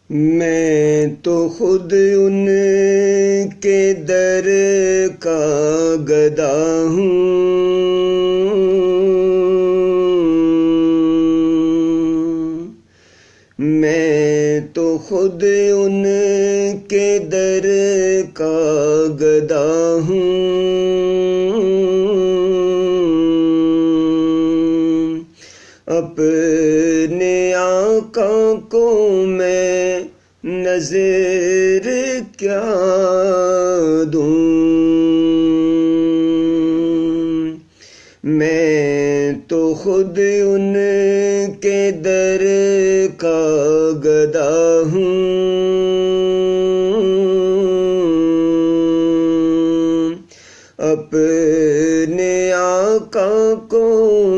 میں تو خود ان کے در کا گدا ہوں، میں تو خود ان کے در کا گدا ہوں، اپنے آقا کو میں نظر کیا دوں، میں تو خود ان کے در کا گدا ہوں، اپنے آقا کو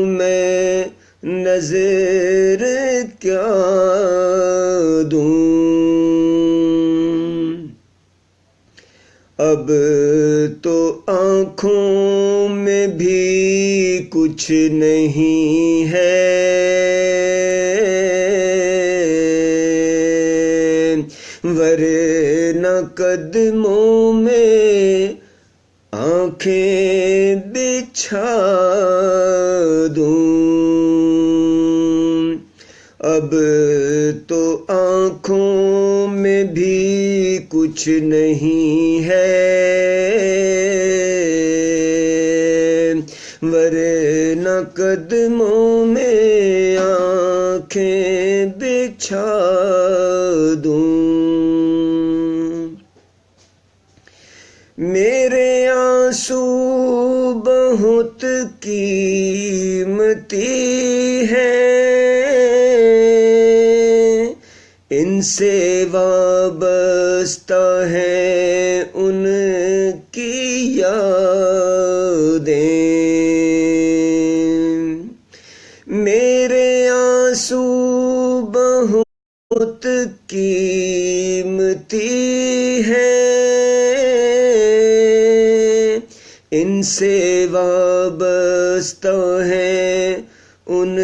میں نظر کیا دوں، اب تو آنکھوں میں بھی کچھ نہیں ہے، ورنہ قدموں میں آنکھیں بچھا دوں، اب تو آنکھوں میں بھی کچھ نہیں ہے، ورنہ قدموں میں آنکھیں بچھا دوں، میرے آنسو بہت قیمتی ہیں، ان سے وابستہ ہے ان کی یادیں، میرے آنسو بہت قیمتی ہیں، ان سے وابستہ ہیں ان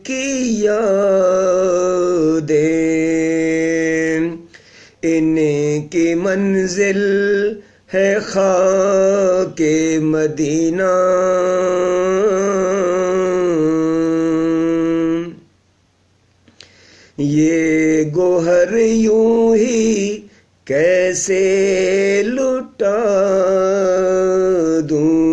کی یادیں، ان کی منزل ہے خاک مدینہ، یہ گوہر یوں ہی کیسے لٹا دوں،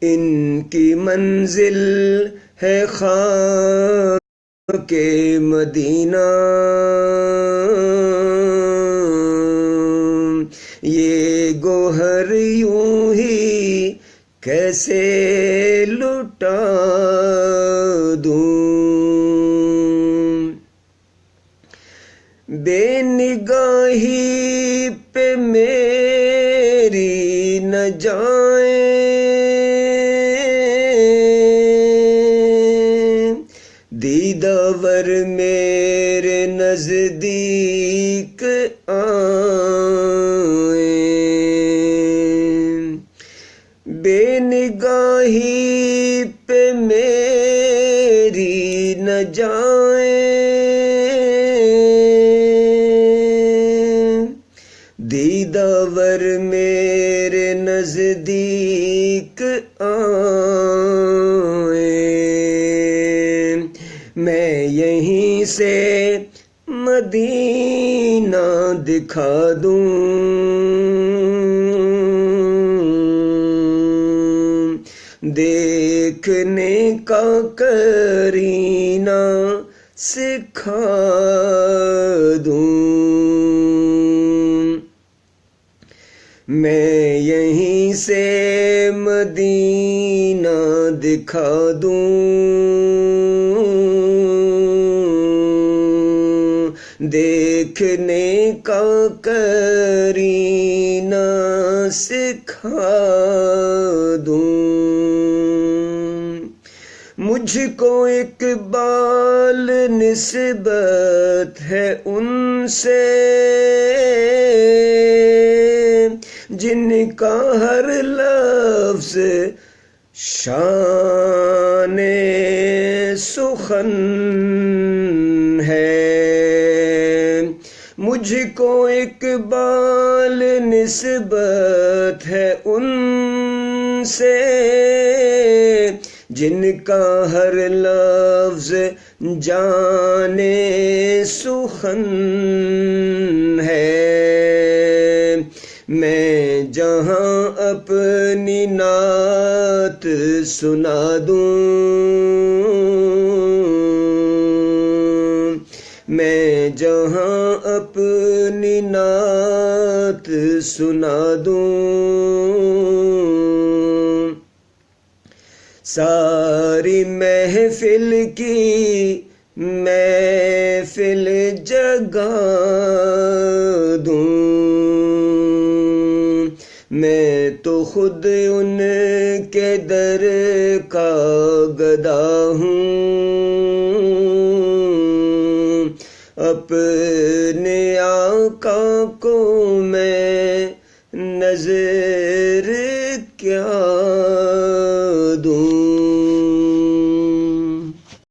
ان کی منزل ہے خاک مدینہ، یہ گوہر یوں ہی کیسے لٹا دوں، بے نگاہی پہ میری نہ جائیں، دیداور میرے نزدیک آئیں، بے نگاہی پہ میری نہ جائیں، دیداور میرے نزدیک آئیں، میں یہیں سے مدینہ دکھا دوں، دیکھنے کا کرینہ سکھا دوں، میں یہیں سے مدینہ دکھا دوں، دیکھنے کا کرینہ سکھا دوں، مجھ کو اقبال نسبت ہے ان سے جن کا ہر لفظ شان سخن مجھ کو اقبال نسبت ہے ان سے جن کا ہر لفظ جانے سخن ہے۔ میں جہاں اپنی نعت سنا دوں، میں جہاں اپنی نعت سنا دوں، ساری محفل کی محفل جگا دوں۔ میں تو خود ان کے در کا گدا ہوں، اپنے آقا کو میں نظر کیا دوں۔